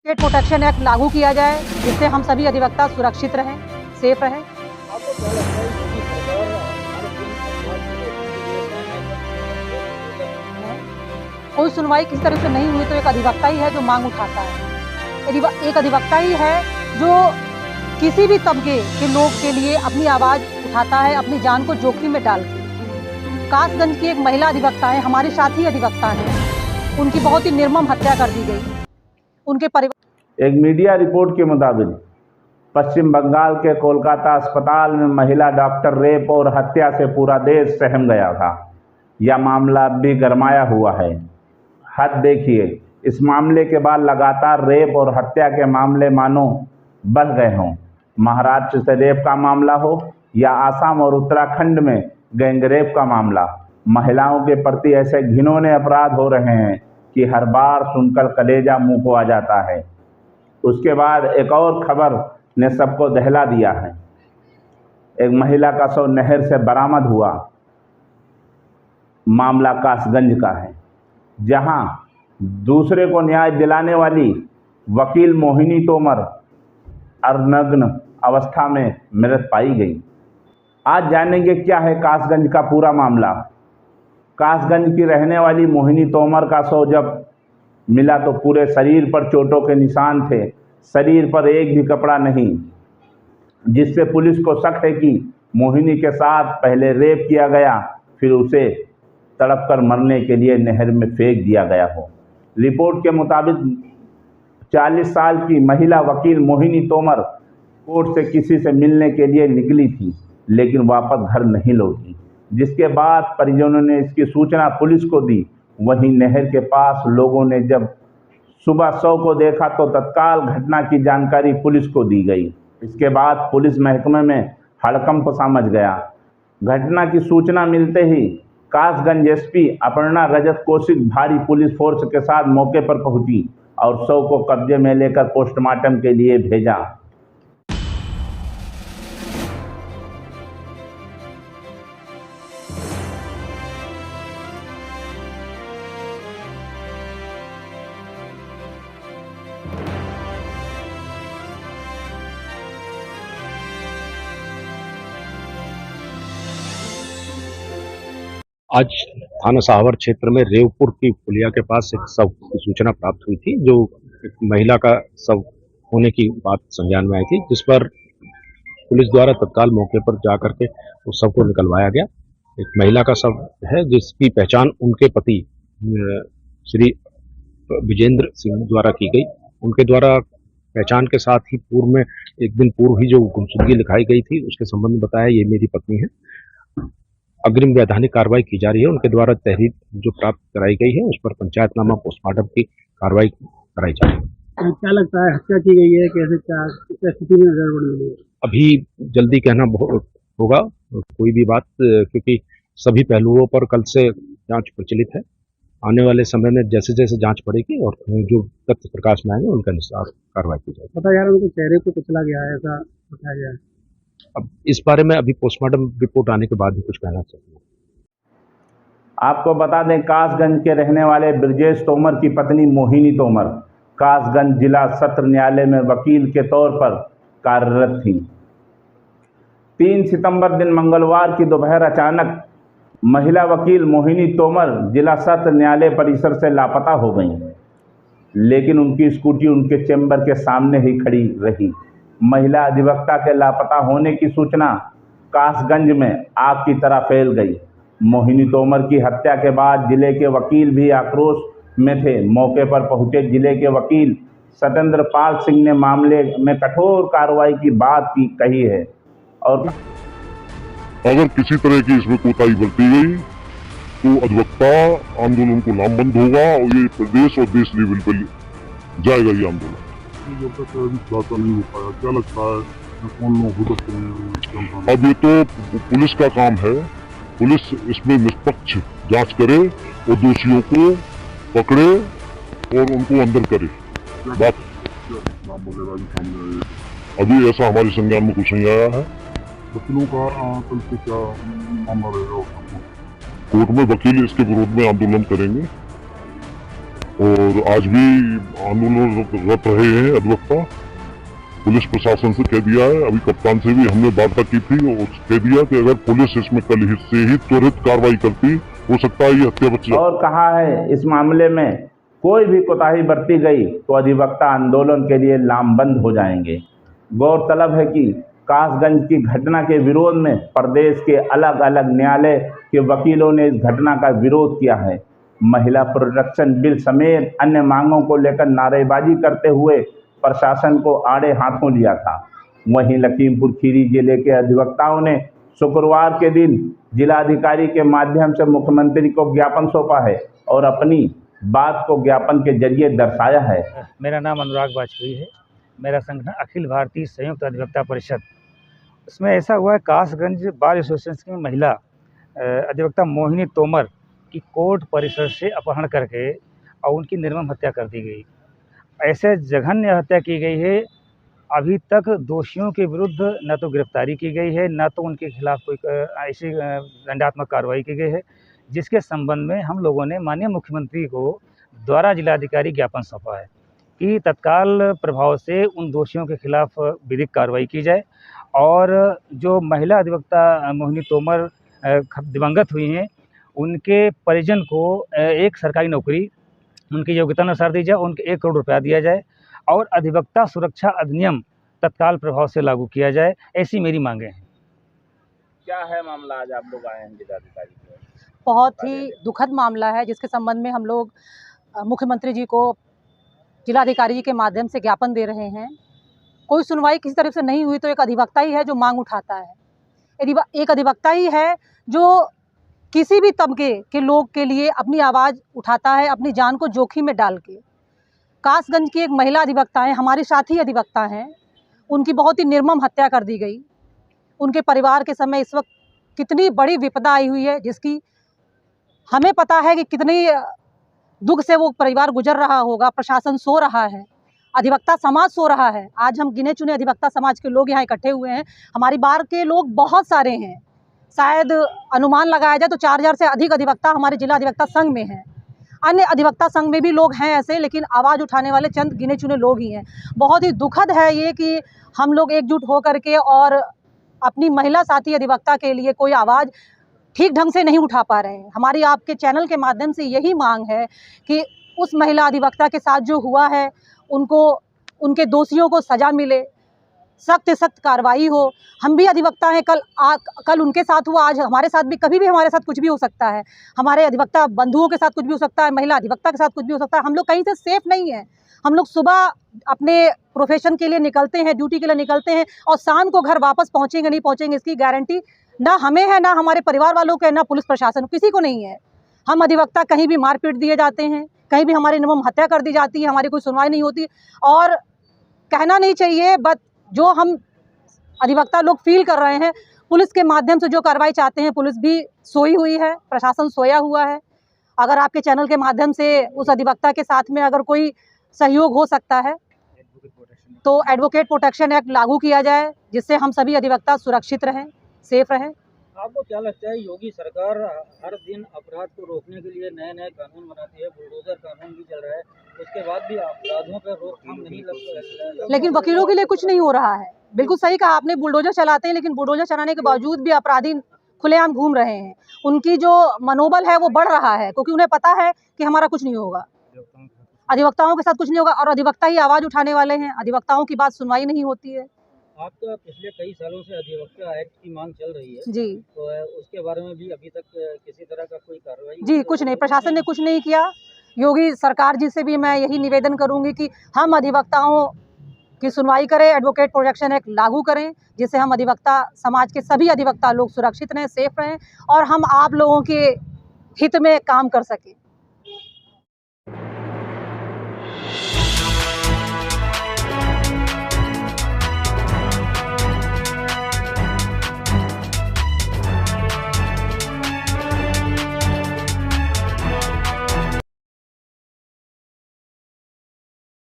State protection act लागू किया जाए जिससे हम सभी अधिवक्ता सुरक्षित रहें, सेफ रहें। कोई सुनवाई किसी तरह से नहीं हुई तो एक अधिवक्ता ही है जो मांग उठाता है। एक अधिवक्ता ही है जो किसी भी तबके के लोग के लिए अपनी आवाज उठाता है, अपनी जान को जोखिम में डाल के। कासगंज की एक महिला अधिवक्ता है, हमारे साथी अधिवक्ता हैं, उनकी बहुत ही निर्मम हत्या कर दी गई। उनके परिवार एक मीडिया रिपोर्ट के मुताबिक पश्चिम बंगाल के कोलकाता अस्पताल में महिला डॉक्टर रेप और हत्या से पूरा देश सहम गया था। यह मामला अब भी गरमाया हुआ है। हद देखिए, इस मामले के बाद लगातार रेप और हत्या के मामले मानो बढ़ गए हों। महाराष्ट्र से रेप का मामला हो या आसाम और उत्तराखंड में गैंगरेप का मामला, महिलाओं के प्रति ऐसे घिनौने अपराध हो रहे हैं कि हर बार सुनकर कलेजा मुंह को आ जाता है। उसके बाद एक और खबर ने सबको दहला दिया है। एक महिला का शव नहर से बरामद हुआ। मामला कासगंज का है, जहां दूसरे को न्याय दिलाने वाली वकील मोहिनी तोमर अर्धनग्न अवस्था में मृत पाई गई। आज जानेंगे क्या है कासगंज का पूरा मामला। कासगंज की रहने वाली मोहिनी तोमर का शव जब मिला तो पूरे शरीर पर चोटों के निशान थे, शरीर पर एक भी कपड़ा नहीं, जिससे पुलिस को शक है कि मोहिनी के साथ पहले रेप किया गया, फिर उसे तड़प कर मरने के लिए नहर में फेंक दिया गया हो। रिपोर्ट के मुताबिक 40 साल की महिला वकील मोहिनी तोमर कोर्ट से किसी से मिलने के लिए निकली थी, लेकिन वापस घर नहीं लौटी, जिसके बाद परिजनों ने इसकी सूचना पुलिस को दी। वहीं नहर के पास लोगों ने जब सुबह शव को देखा तो तत्काल घटना की जानकारी पुलिस को दी गई। इसके बाद पुलिस महकमे में हड़कंप सा मच गया। घटना की सूचना मिलते ही कासगंज एसपी अपर्णा रजत कौशिक भारी पुलिस फोर्स के साथ मौके पर पहुंची और शव को कब्जे में लेकर पोस्टमार्टम के लिए भेजा। आज थाना साहवर क्षेत्र में रेवपुर की पुलिया के पास एक शव की सूचना प्राप्त हुई थी, जो एक महिला का शव होने की बात संज्ञान में आई थी, जिस पर पुलिस द्वारा तत्काल मौके पर जाकर के उस शव को निकलवाया गया। एक महिला का शव है जिसकी पहचान उनके पति श्री विजेंद्र सिंह द्वारा की गई। उनके द्वारा पहचान के साथ ही पूर्व में एक दिन पूर्व ही जो गुमशुदगी लिखाई गई थी उसके संबंध में बताया ये मेरी पत्नी है। अग्रिम वैधानिक कार्रवाई की जा रही है। उनके द्वारा तहरीर जो प्राप्त कराई गई है उस पर पंचायतनामा पोस्टमार्टम की कार्रवाई कराई जा रही है। क्या लगता है हत्या की गई है, कैसे क्या स्थिति में गड़बड़ मिली है? अभी जल्दी कहना होगा कोई भी बात, क्योंकि सभी पहलुओं पर कल से जांच प्रचलित है। आने वाले समय में जैसे जैसे जांच बढ़ेगी और जो तथ्य प्रकाश में आएंगे उनके अनुसार कार्रवाई की जाएगी। पता यार उनके चेहरे को कुचला गया है, ऐसा बताया गया है। अब इस बारे में अभी पोस्टमार्टम रिपोर्ट आने के बाद ही कुछ कहना चाहिए। आपको बता दें, कासगंज के रहने वाले ब्रजेश तोमर की पत्नी मोहिनी तोमर कासगंज जिला सत्र न्यायालय में वकील के तौर पर कार्यरत थी। 3 सितंबर दिन मंगलवार की दोपहर अचानक महिला वकील मोहिनी तोमर जिला सत्र न्यायालय परिसर से लापता हो गई, लेकिन उनकी स्कूटी उनके चैम्बर के सामने ही खड़ी रही। महिला अधिवक्ता के लापता होने की सूचना कासगंज में आग की तरह फैल गई। मोहिनी तोमर की हत्या के बाद जिले के वकील भी आक्रोश में थे। मौके पर पहुंचे जिले के वकील सत्येंद्र पाल सिंह ने मामले में कठोर कार्रवाई की बात कही है और अगर किसी तरह की इसमें कोताही बरती गई तो अधिवक्ता आंदोलन को नामबंद होगा और ये प्रदेश और देश लेवल पर जाएगा ये आंदोलन। जब तक खुलासा नहीं हो पाया, क्या लगता है कौन लोग हो सकते हैं? अब ये तो पुलिस का काम है। पुलिस इसमें निष्पक्ष जांच करे और दोषियों को पकड़े और उनको अंदर करे। बात अभी ऐसा हमारे संज्ञान में कुछ नहीं आया है। वकीलों का कल से क्या मामला रहेगा? कोर्ट में वकील इसके विरोध में आंदोलन करेंगे। और आज भी आंदोलनरत रहे हैं अधिवक्ता। पुलिस प्रशासन से कह दिया है, अभी कप्तान से भी हमने वार्ता की थी और कह दिया कि अगर पुलिस इसमें कल से ही त्वरित कार्रवाई करती, हो सकता है ये हत्या बच जाए। और कहा है इस मामले में कोई भी कोताही बरती गई तो अधिवक्ता आंदोलन के लिए लामबंद हो जाएंगे। गौरतलब है कि कासगंज की घटना के विरोध में प्रदेश के अलग अलग न्यायालय के वकीलों ने इस घटना का विरोध किया है। महिला प्रोटेक्शन बिल समेत अन्य मांगों को लेकर नारेबाजी करते हुए प्रशासन को आड़े हाथों लिया था। वहीं लखीमपुर खीरी जिले के अधिवक्ताओं ने शुक्रवार के दिन जिलाधिकारी के माध्यम से मुख्यमंत्री को ज्ञापन सौंपा है और अपनी बात को ज्ञापन के जरिए दर्शाया है। मेरा नाम अनुराग वाजपेयी है। मेरा संगठन अखिल भारतीय संयुक्त अधिवक्ता परिषद। इसमें ऐसा हुआ है, कासगंज बार एसोसिएशन की महिला अधिवक्ता मोहिनी तोमर की कोर्ट परिसर से अपहरण करके और उनकी निर्मम हत्या कर दी गई। ऐसे जघन्य हत्या की गई है। अभी तक दोषियों के विरुद्ध न तो गिरफ्तारी की गई है, न तो उनके खिलाफ कोई ऐसी दंडात्मक कार्रवाई की गई है, जिसके संबंध में हम लोगों ने माननीय मुख्यमंत्री को द्वारा जिलाधिकारी ज्ञापन सौंपा है कि तत्काल प्रभाव से उन दोषियों के खिलाफ विधिक कार्रवाई की जाए और जो महिला अधिवक्ता मोहिनी तोमर दिवंगत हुई हैं, उनके परिजन को एक सरकारी नौकरी उनकी योग्यता अनुसार दी जाए, उनके 1 करोड़ रुपया दिया जाए और अधिवक्ता सुरक्षा अधिनियम तत्काल प्रभाव से लागू किया जाए। ऐसी मेरी मांगे हैं। क्या है मामला, आज आप लोग आए हैं जिलाधिकारी को? बहुत ही दुखद मामला है जिसके संबंध में हम लोग मुख्यमंत्री जी को जिलाधिकारी जी के माध्यम से ज्ञापन दे रहे हैं। कोई सुनवाई किसी तरफ से नहीं हुई तो एक अधिवक्ता ही है जो मांग उठाता है। एक अधिवक्ता ही है जो किसी भी तबके के लोग के लिए अपनी आवाज़ उठाता है, अपनी जान को जोखिम में डाल के। कासगंज की एक महिला अधिवक्ता है, हमारे साथी अधिवक्ता हैं, उनकी बहुत ही निर्मम हत्या कर दी गई। उनके परिवार के समय इस वक्त कितनी बड़ी विपदा आई हुई है, जिसकी हमें पता है कि कितनी दुख से वो परिवार गुजर रहा होगा। प्रशासन सो रहा है, अधिवक्ता समाज सो रहा है। आज हम गिने चुने अधिवक्ता समाज के लोग यहाँ इकट्ठे हुए हैं। हमारी बार के लोग बहुत सारे हैं, शायद अनुमान लगाया जाए तो 4000 से अधिक अधिवक्ता हमारे जिला अधिवक्ता संघ में हैं। अन्य अधिवक्ता संघ में भी लोग हैं ऐसे, लेकिन आवाज़ उठाने वाले चंद गिने चुने लोग ही हैं। बहुत ही दुखद है ये कि हम लोग एकजुट होकर के और अपनी महिला साथी अधिवक्ता के लिए कोई आवाज़ ठीक ढंग से नहीं उठा पा रहे हैं। हमारी आपके चैनल के माध्यम से यही मांग है कि उस महिला अधिवक्ता के साथ जो हुआ है, उनको उनके दोषियों को सज़ा मिले, सख्त सख्त कार्रवाई हो। हम भी अधिवक्ता हैं, कल उनके साथ हुआ, आज हमारे साथ भी, कभी भी हमारे साथ कुछ भी हो सकता है। हमारे अधिवक्ता बंधुओं के साथ कुछ भी हो सकता है, महिला अधिवक्ता के साथ कुछ भी हो सकता है। हम लोग कहीं से सेफ नहीं हैं। हम लोग सुबह अपने प्रोफेशन के लिए निकलते हैं, ड्यूटी के लिए निकलते हैं और शाम को घर वापस पहुँचेंगे नहीं पहुँचेंगे, इसकी गारंटी ना हमें है, ना हमारे परिवार वालों को है, ना पुलिस प्रशासन, किसी को नहीं है। हम अधिवक्ता कहीं भी मारपीट दिए जाते हैं, कहीं भी हमारी निर्मम हत्या कर दी जाती है, हमारी कोई सुनवाई नहीं होती। और कहना नहीं चाहिए, बट जो हम अधिवक्ता लोग फील कर रहे हैं, पुलिस के माध्यम से जो कार्रवाई चाहते हैं, पुलिस भी सोई हुई है, प्रशासन सोया हुआ है। अगर आपके चैनल के माध्यम से उस अधिवक्ता के साथ में अगर कोई सहयोग हो सकता है तो एडवोकेट प्रोटेक्शन एक्ट लागू किया जाए, जिससे हम सभी अधिवक्ता सुरक्षित रहें, सेफ रहें। आपको क्या लगता है, योगी सरकार हर दिन अपराध को रोकने के लिए नए नए कानून बनाती है, बुलडोजर कानून भी चल रहा है, उसके बाद भी अपराधों पर रोकथाम नहीं लगता, लेकिन वकीलों के लिए कुछ नहीं हो रहा है। बिल्कुल सही कहा आपने, बुलडोजर चलाते हैं, लेकिन बुलडोजर चलाने के बावजूद भी अपराधी खुलेआम घूम रहे हैं। उनकी जो मनोबल है वो बढ़ रहा है, क्योंकि उन्हें पता है कि हमारा कुछ नहीं होगा, अधिवक्ताओं के साथ कुछ नहीं होगा। और अधिवक्ता ही आवाज़ उठाने वाले हैं, अधिवक्ताओं की बात सुनवाई नहीं होती है। आपका पिछले कई सालों से अधिवक्ता एक्ट की मांग चल रही है जी, तो उसके बारे में भी अभी तक किसी तरह का कोई कार्रवाई? जी, कुछ नहीं, प्रशासन ने कुछ नहीं किया। योगी सरकार जी से भी मैं यही निवेदन करूंगी कि हम अधिवक्ताओं की सुनवाई करें, एडवोकेट प्रोटेक्शन एक्ट लागू करें, जिससे हम अधिवक्ता समाज के सभी अधिवक्ता लोग सुरक्षित रहें, सेफ रहें और हम आप लोगों के हित में काम कर सकें।